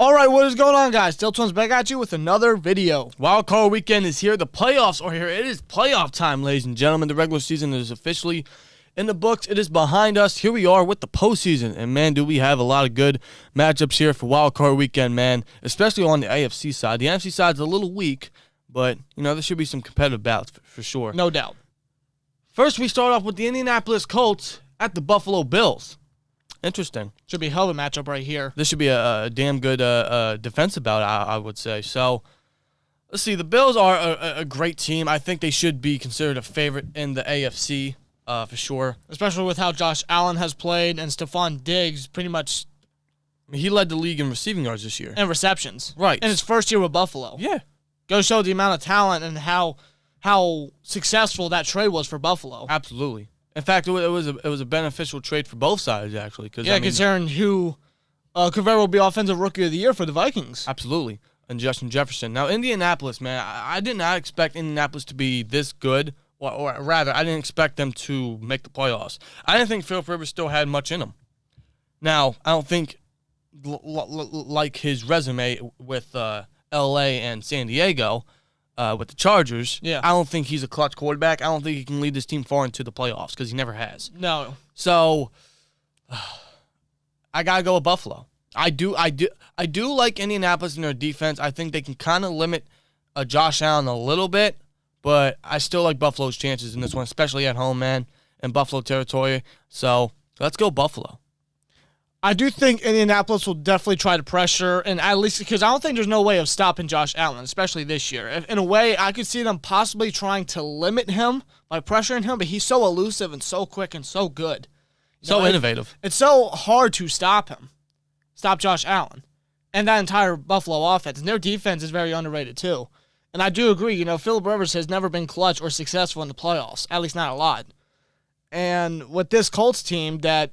All right, what is going on, guys? SteelTwins back at you with another video. Wild Card Weekend is here. The playoffs are here. It is playoff time, ladies and gentlemen. The regular season is officially in the books. It is behind us. Here we are with the postseason. And, man, do we have a lot of good matchups here for Wild Card Weekend, man, especially on the AFC side. The NFC side is a little weak, but, there should be some competitive bouts for sure. No doubt. First, we start off with the Indianapolis Colts at the Buffalo Bills. Interesting. Should be a hell of a matchup right here. This should be a damn good defensive bout, I would say. So, let's see. The Bills are a great team. I think they should be considered a favorite in the AFC for sure. Especially with how Josh Allen has played and Stephon Diggs pretty much. He led the league in receiving yards this year. And receptions. Right. In his first year with Buffalo. Yeah. Go show the amount of talent and how successful that trade was for Buffalo. Absolutely. In fact, it was a beneficial trade for both sides, actually. Considering who could very well be Offensive Rookie of the Year for the Vikings. Absolutely. And Justin Jefferson. Now, Indianapolis, man, I did not expect Indianapolis to be this good. Or rather, I didn't expect them to make the playoffs. I didn't think Philip Rivers still had much in him. Now, I don't think, like his resume with L.A. and San Diego, with the Chargers, yeah. I don't think he's a clutch quarterback. I don't think he can lead this team far into the playoffs because he never has. No. So, I gotta go with Buffalo. I do like Indianapolis in their defense. I think they can kind of limit Josh Allen a little bit, but I still like Buffalo's chances in this one, especially at home, man, in Buffalo territory. So, let's go Buffalo. I do think Indianapolis will definitely try to pressure, and at least because I don't think there's no way of stopping Josh Allen, especially this year. In a way, I could see them possibly trying to limit him by pressuring him, but he's so elusive and so quick and so good. So innovative. It's so hard to stop him, stop Josh Allen, and that entire Buffalo offense. And their defense is very underrated too. And I do agree, Philip Rivers has never been clutch or successful in the playoffs, at least not a lot. And with this Colts team that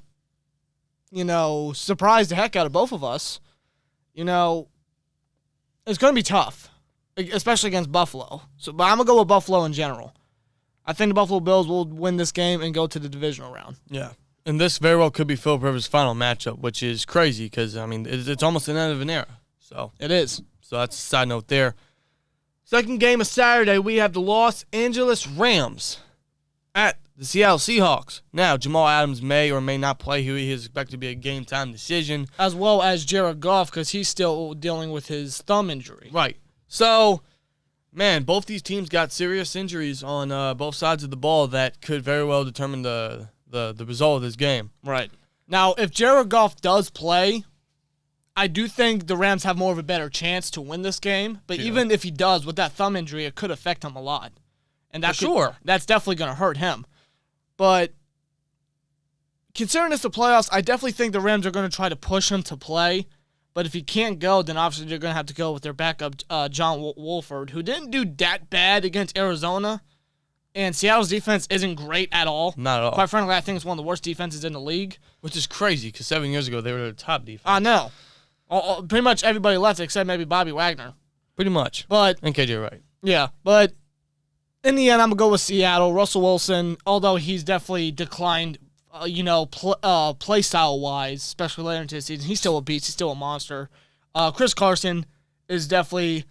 surprised the heck out of both of us, it's going to be tough, especially against Buffalo. But I'm going to go with Buffalo in general. I think the Buffalo Bills will win this game and go to the divisional round. Yeah. And this very well could be Philip Rivers' final matchup, which is crazy because, it's almost the end of an era. So it is. So that's a side note there. Second game of Saturday, we have the Los Angeles Rams at the Seattle Seahawks. Now, Jamal Adams may or may not play. He is expected to be a game-time decision. As well as Jared Goff, because he's still dealing with his thumb injury. Right. So, man, both these teams got serious injuries on both sides of the ball that could very well determine the result of this game. Right. Now, if Jared Goff does play, I do think the Rams have more of a better chance to win this game. But even if he does, with that thumb injury, it could affect him a lot. And that's definitely going to hurt him. But considering it's the playoffs, I definitely think the Rams are going to try to push him to play. But if he can't go, then obviously they're going to have to go with their backup, John Wolford, who didn't do that bad against Arizona. And Seattle's defense isn't great at all. Not at all. Quite frankly, I think it's one of the worst defenses in the league. Which is crazy because 7 years ago they were the top defense. I know. Pretty much everybody left except maybe Bobby Wagner. Pretty much. And KJ Wright. Yeah, but in the end, I'm going to go with Seattle. Russell Wilson, although he's definitely declined, play style-wise, especially later into the season, he's still a beast. He's still a monster. Chris Carson is definitely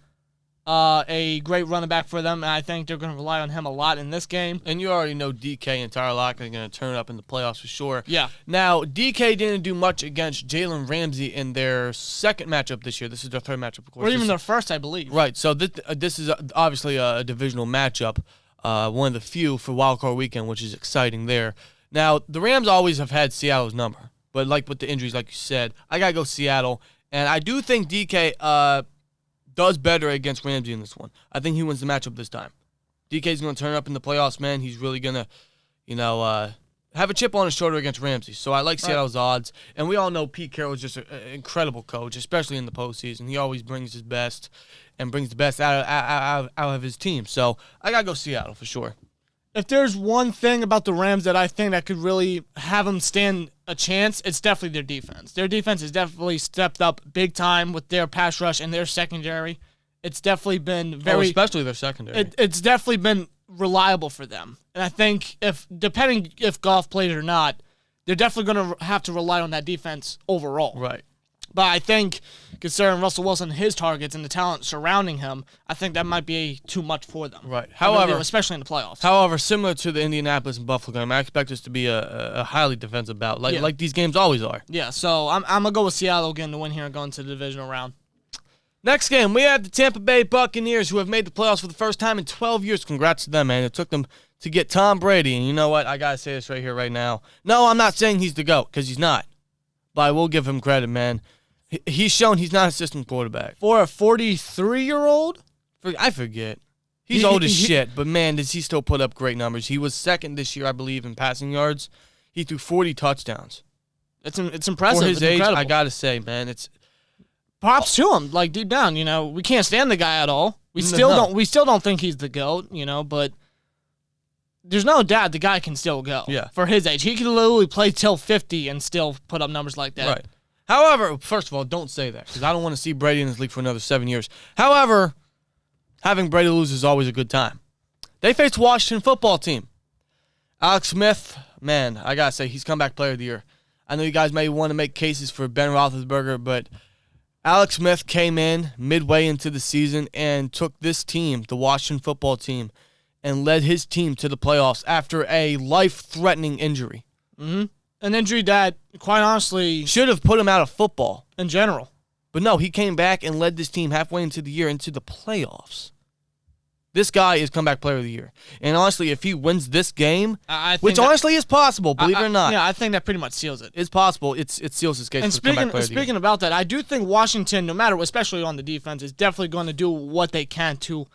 a great running back for them, and I think they're going to rely on him a lot in this game. And you already know DK and Tyler Lockett are going to turn up in the playoffs for sure. Yeah. Now, DK didn't do much against Jalen Ramsey in their second matchup this year. This is their third matchup, of course. Or even their first, I believe. Right. So this is obviously a divisional matchup, one of the few for Wild Card Weekend, which is exciting there. Now, the Rams always have had Seattle's number, but like with the injuries, like you said, I got to go Seattle. And I do think DK does better against Ramsey in this one. I think he wins the matchup this time. DK's going to turn up in the playoffs, man. He's really going to, have a chip on his shoulder against Ramsey. So I like Seattle's odds. And we all know Pete Carroll is just an incredible coach, especially in the postseason. He always brings his best and brings the best out of his team. So I got to go Seattle for sure. If there's one thing about the Rams that I think that could really have them stand a chance, it's definitely their defense. Their defense has definitely stepped up big time with their pass rush and their secondary. It's definitely been very... especially their secondary. It's definitely been reliable for them. And I think depending if Goff plays or not, they're definitely going to have to rely on that defense overall. Right. But I think, considering Russell Wilson, his targets, and the talent surrounding him, I think that might be too much for them. Right. However, especially in the playoffs. However, similar to the Indianapolis and Buffalo game, I expect this to be a highly defensive bout, like these games always are. Yeah, so I'm going to go with Seattle getting the win here and going to the divisional round. Next game, we have the Tampa Bay Buccaneers, who have made the playoffs for the first time in 12 years. Congrats to them, man. It took them to get Tom Brady, and you know what? I got to say this right here, right now. No, I'm not saying he's the GOAT, because he's not. But I will give him credit, man. He's shown he's not a system quarterback. For a 43-year-old? I forget. He's old as shit, but, man, does he still put up great numbers. He was second this year, I believe, in passing yards. He threw 40 touchdowns. It's impressive. For his age, incredible. I got to say, man, it's... Props to him, like, deep down, we can't stand the guy at all. We still don't think he's the GOAT, but there's no doubt the guy can still go. Yeah. For his age. He can literally play till 50 and still put up numbers like that. Right. However, first of all, don't say that, because I don't want to see Brady in this league for another 7 years. However, having Brady lose is always a good time. They faced Washington football team. Alex Smith, man, I got to say, he's comeback player of the year. I know you guys may want to make cases for Ben Roethlisberger, but Alex Smith came in midway into the season and took this team, the Washington football team, and led his team to the playoffs after a life-threatening injury. Mm-hmm. An injury that, quite honestly, should have put him out of football in general. But no, he came back and led this team halfway into the year into the playoffs. This guy is comeback player of the year. And honestly, if he wins this game, which honestly is possible, believe it or not. Yeah, I think that pretty much seals it. It's possible. It seals his case for comeback player of the year. Speaking about that, I do think Washington, no matter what, especially on the defense, is definitely going to do what they can to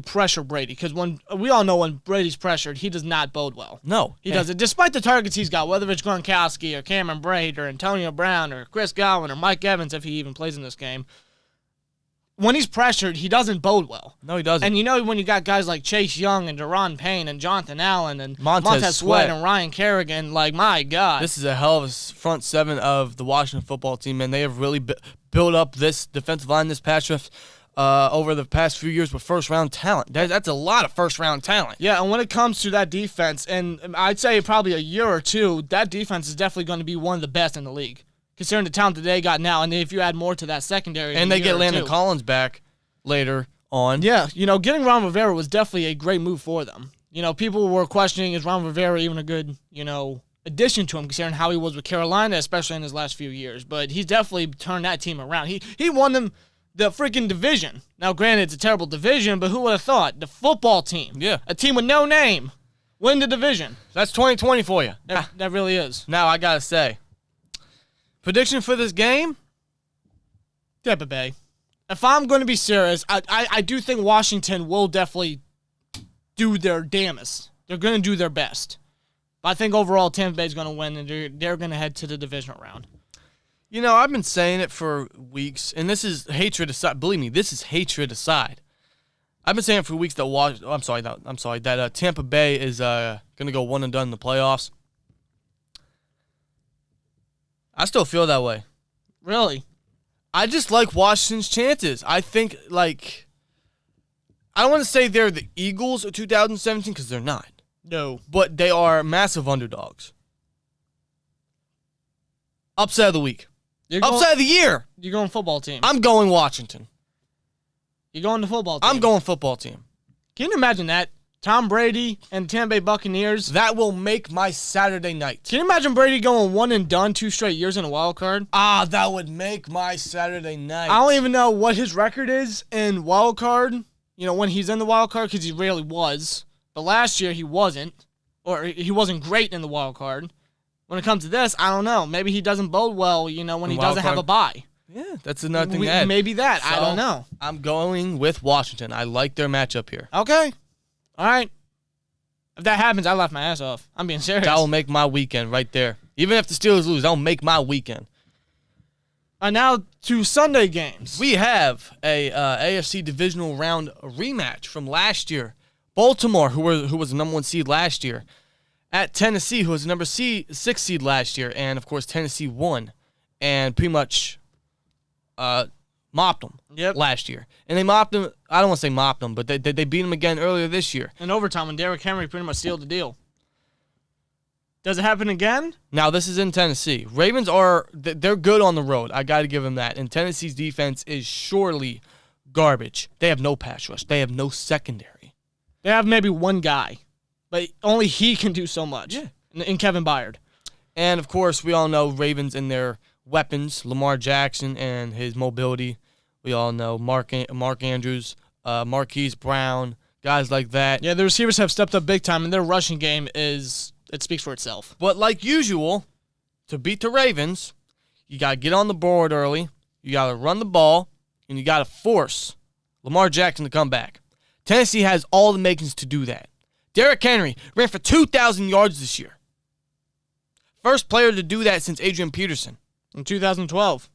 pressure Brady. Because we all know when Brady's pressured, he does not bode well. No. He doesn't. Despite the targets he's got, whether it's Gronkowski or Cameron Braid or Antonio Brown or Chris Godwin or Mike Evans, if he even plays in this game, when he's pressured, he doesn't bode well. No, he doesn't. And when you got guys like Chase Young and Deron Payne and Jonathan Allen and Montez Sweat and Ryan Kerrigan, like, my God. This is a hell of a front seven of the Washington football team, and they have really built up this defensive line, this pass rush, over the past few years with first-round talent. That's a lot of first-round talent. Yeah, and when it comes to that defense, and I'd say probably a year or two, that defense is definitely going to be one of the best in the league, considering the talent that they got now, and if you add more to that secondary. And they get Landon Collins back later on. Yeah, getting Ron Rivera was definitely a great move for them. People were questioning, is Ron Rivera even a good, addition to him, considering how he was with Carolina, especially in his last few years. But he's definitely turned that team around. He won them the freaking division. Now, granted, it's a terrible division, but who would have thought? The football team. Yeah. A team with no name. Win the division. That's 2020 for you. That really is. Now, I got to say, prediction for this game? Tampa Bay. If I'm going to be serious, I do think Washington will definitely do their damnest. They're going to do their best. But I think overall Tampa Bay is going to win, and they're going to head to the divisional round. I've been saying it for weeks, and this is hatred aside. Believe me, this is hatred aside. I've been saying it for weeks that Tampa Bay is going to go one and done in the playoffs. I still feel that way. Really? I just like Washington's chances. I think, I don't want to say they're the Eagles of 2017 because they're not. No. But they are massive underdogs. Upset of the week. Upset of the year. You're going football team. I'm going Washington. You're going to football team. I'm going football team. Can you imagine that? Tom Brady and Tampa Bay Buccaneers. That will make my Saturday night. Can you imagine Brady going one and done 2 straight years in a wild card? That would make my Saturday night. I don't even know what his record is in wild card, when he's in the wild card, because he rarely was. But last year he wasn't, or he wasn't great in the wild card. When it comes to this, I don't know. Maybe he doesn't bode well, when he doesn't have a bye. Yeah, that's another thing to add. Maybe that. So, I don't know. I'm going with Washington. I like their matchup here. Okay. All right. If that happens, I laugh my ass off. I'm being serious. That will make my weekend right there. Even if the Steelers lose, that will make my weekend. Now to Sunday games. We have a AFC divisional round rematch from last year. Baltimore, who was the number 1 seed last year, at Tennessee, who was the number 6 seed last year, and of course Tennessee won and pretty much mopped them last year. And they mopped them. I don't want to say mopped them, but they beat them again earlier this year. In overtime, when Derrick Henry pretty much sealed the deal. Does it happen again? Now, this is in Tennessee. Ravens they're good on the road. I got to give them that. And Tennessee's defense is surely garbage. They have no pass rush. They have no secondary. They have maybe one guy, but only he can do so much. Yeah. In Kevin Byard. And, of course, we all know Ravens and their weapons, Lamar Jackson and his mobility. We all know Mark Andrews, Marquise Brown, guys like that. Yeah, the receivers have stepped up big time, and their rushing game it speaks for itself. But like usual, to beat the Ravens, you got to get on the board early, you got to run the ball, and you got to force Lamar Jackson to come back. Tennessee has all the makings to do that. Derrick Henry ran for 2,000 yards this year. First player to do that since Adrian Peterson. In 2012.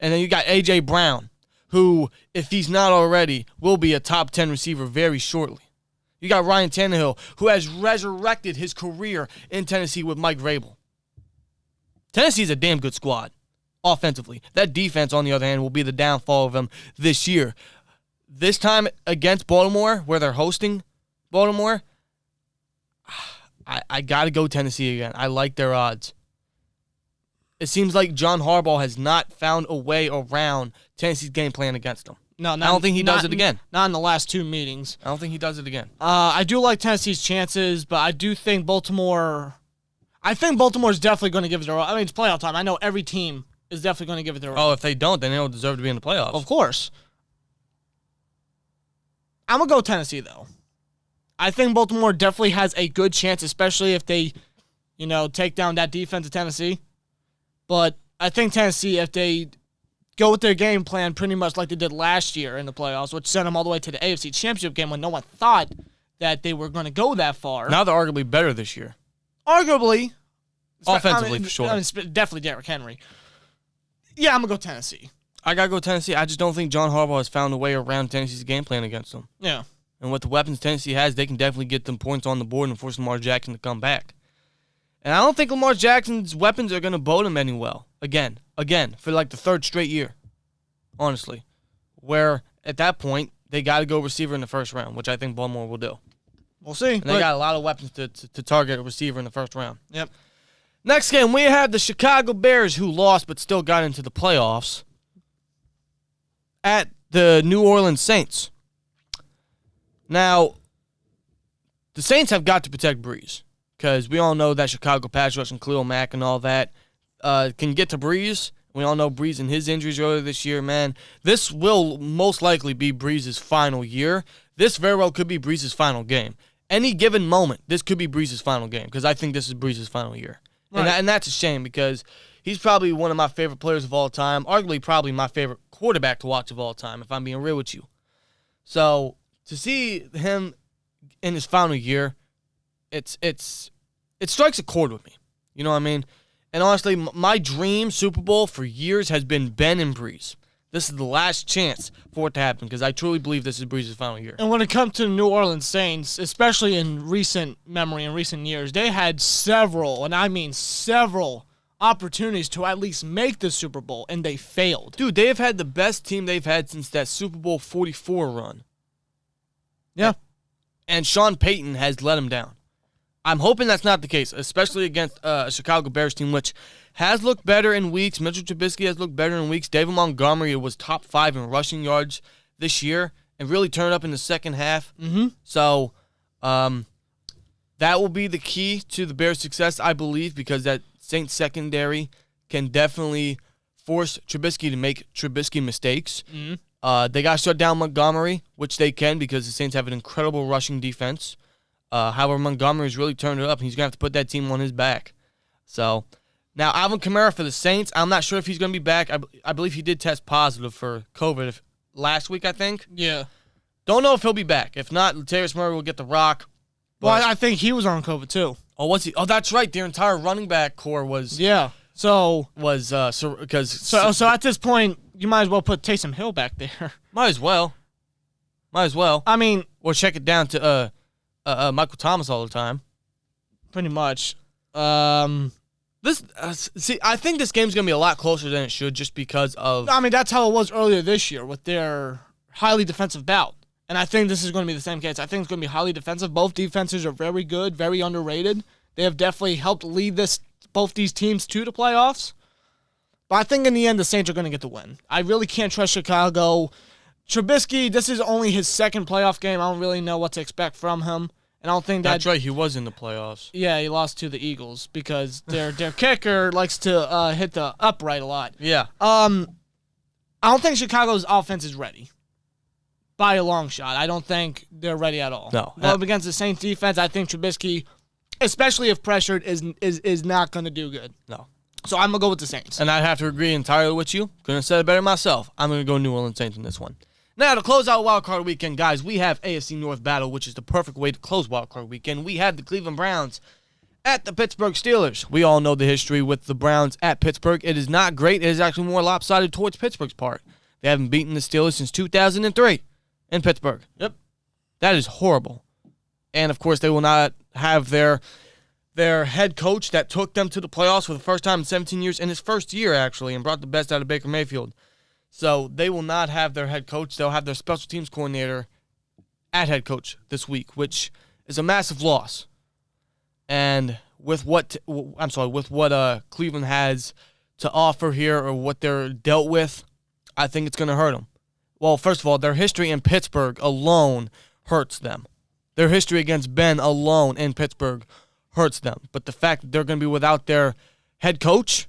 And then you got A.J. Brown, who, if he's not already, will be a top 10 receiver very shortly. You got Ryan Tannehill, who has resurrected his career in Tennessee with Mike Vrabel. Tennessee's a damn good squad, offensively. That defense, on the other hand, will be the downfall of them this year. This time against Baltimore, where they're hosting Baltimore, I got to go Tennessee again. I like their odds. It seems like John Harbaugh has not found a way around Tennessee's game plan against them. No, I don't think he does it again. Not in the last 2 meetings. I don't think he does it again. I do like Tennessee's chances, but I do think Baltimore. I think Baltimore's definitely going to give it their all. I mean, it's playoff time. I know every team is definitely going to give it their all. Oh, if they don't, then they don't deserve to be in the playoffs. Of course. I'm going to go Tennessee, though. I think Baltimore definitely has a good chance, especially if they, take down that defense of Tennessee. But I think Tennessee, if they go with their game plan pretty much like they did last year in the playoffs, which sent them all the way to the AFC Championship game when no one thought that they were going to go that far. Now they're arguably better this year. Arguably. Offensively, for sure. Definitely Derrick Henry. Yeah, I'm going to go Tennessee. I got to go Tennessee. I just don't think John Harbaugh has found a way around Tennessee's game plan against them. Yeah. And with the weapons Tennessee has, they can definitely get them points on the board and force Lamar Jackson to come back. And I don't think Lamar Jackson's weapons are going to bode him any well. Again, for like the third straight year, honestly. Where, at that point, they got to go receiver in the first round, which I think Baltimore will do. We'll see. And they got a lot of weapons to target a receiver in the first round. Yep. Next game, we have the Chicago Bears, who lost but still got into the playoffs, at the New Orleans Saints. Now, the Saints have got to protect Breeze, because we all know that Chicago pass rush and Khalil Mack and all that can get to Breeze. We all know Breeze and his injuries earlier this year, man. This will most likely be Breeze's final year. This very well could be Breeze's final game. Any given moment, this could be Breeze's final game, because I think this is Breeze's final year. Right. And that's a shame, because he's probably one of my favorite players of all time, arguably probably my favorite quarterback to watch of all time, if I'm being real with you. So, to see him in his final year, it strikes a chord with me. You know what I mean? And honestly, my dream Super Bowl for years has been Ben and Breeze. This is the last chance for it to happen, because I truly believe this is Breeze's final year. And when it comes to the New Orleans Saints, especially in recent memory, in recent years, they had several, and I mean several, opportunities to at least make the Super Bowl, and they failed. Dude, they have had the best team they've had since that Super Bowl 44 run. Yeah. And Sean Payton has let them down. I'm hoping that's not the case, especially against a Chicago Bears team, which has looked better in weeks. Mitchell Trubisky has looked better in weeks. David Montgomery was top 5 in rushing yards this year and really turned up in the second half. Mm-hmm. So that will be the key to the Bears' success, I believe, because that Saints secondary can definitely force Trubisky to make Trubisky mistakes. Mm-hmm. They got to shut down Montgomery, which they can, because the Saints have an incredible rushing defense. However, Montgomery's really turned it up, and he's going to have to put that team on his back. So, now, Alvin Kamara for the Saints, I'm not sure if he's going to be back. I believe he did test positive for COVID last week, I think. Yeah. Don't know if he'll be back. If not, Latavius Murray will get the rock. Well, I think he was on COVID, too. Oh, was he? Oh, that's right. Their entire running back core was... Yeah. So... Was, because... So at this point, you might as well put Taysom Hill back there. Might as well. I mean... Or check it down to, Michael Thomas all the time. Pretty much. See, I think this game's going to be a lot closer than it should, just because of... I mean, that's how it was earlier this year with their highly defensive bout. And I think this is going to be the same case. I think it's going to be highly defensive. Both defenses are very good, very underrated. They have definitely helped lead both these teams to the playoffs. But I think in the end, the Saints are going to get the win. I really can't trust Chicago. Trubisky, this is only his second playoff game. I don't really know what to expect from him. And I don't think that's right. He was in the playoffs. Yeah, he lost to the Eagles because their kicker likes to hit the upright a lot. Yeah. I don't think Chicago's offense is ready by a long shot. I don't think they're ready at all. No. Up against the Saints defense, I think Trubisky, especially if pressured, is not going to do good. No. So I'm going to go with the Saints. And I'd have to agree entirely with you. Couldn't have said it better myself. I'm going to go New Orleans Saints in this one. Now, to close out Wild Card Weekend, guys, we have AFC North battle, which is the perfect way to close Wild Card Weekend. We have the Cleveland Browns at the Pittsburgh Steelers. We all know the history with the Browns at Pittsburgh. It is not great. It is actually more lopsided towards Pittsburgh's part. They haven't beaten the Steelers since 2003 in Pittsburgh. Yep. That is horrible. And, of course, they will not have their head coach that took them to the playoffs for the first time in 17 years, in his first year, actually, and brought the best out of Baker Mayfield. So they will not have their head coach. They'll have their special teams coordinator at head coach this week, which is a massive loss. And with what Cleveland has to offer here, or what they're dealt with, I think it's going to hurt them. Well, first of all, their history in Pittsburgh alone hurts them. Their history against Ben alone in Pittsburgh hurts them. But the fact that they're going to be without their head coach,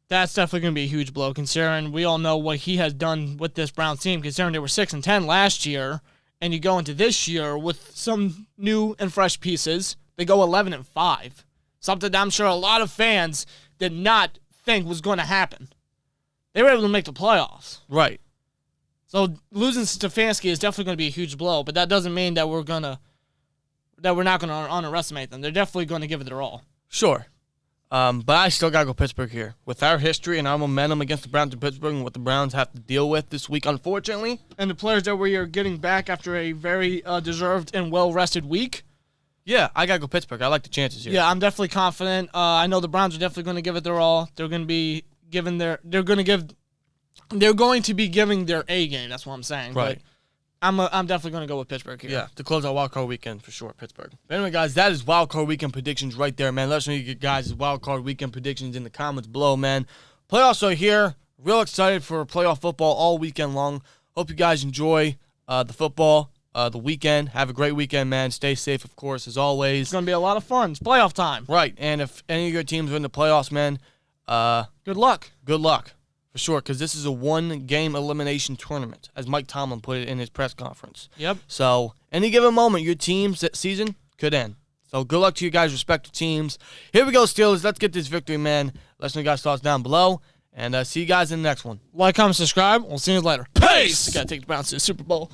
that's definitely going to be a huge blow, considering we all know what he has done with this Browns team, considering they were 6-10 last year, and you go into this year with some new and fresh pieces. They go 11-5, something that I'm sure a lot of fans did not think was going to happen. They were able to make the playoffs. Right. So losing Stefanski is definitely going to be a huge blow, but that doesn't mean that we're not going to underestimate them. They're definitely going to give it their all. Sure. But I still got to go Pittsburgh here. With our history and our momentum against the Browns in Pittsburgh and what the Browns have to deal with this week, unfortunately. And the players that we are getting back after a very deserved and well-rested week. Yeah, I got to go Pittsburgh. I like the chances here. Yeah, I'm definitely confident. I know the Browns are definitely going to give it their all. They're going to be giving their A game. That's what I'm saying. Right. But I'm definitely going to go with Pittsburgh here. Yeah, to close out Wild Card Weekend for sure, Pittsburgh. But anyway, guys, that is Wild Card Weekend predictions right there, man. Let us know you guys' Wild Card Weekend predictions in the comments below, man. Playoffs are here. Real excited for playoff football all weekend long. Hope you guys enjoy the football, the weekend. Have a great weekend, man. Stay safe, of course, as always. It's going to be a lot of fun. It's playoff time. Right, and if any of your teams are in the playoffs, man, good luck. Good luck. For sure, because this is a one-game elimination tournament, as Mike Tomlin put it in his press conference. Yep. So, any given moment, your team's season could end. So, good luck to you guys' respective teams. Here we go, Steelers. Let's get this victory, man. Let us know your guys' thoughts down below, and see you guys in the next one. Like, comment, subscribe. We'll see you later. Peace! Got to take the Browns to the Super Bowl.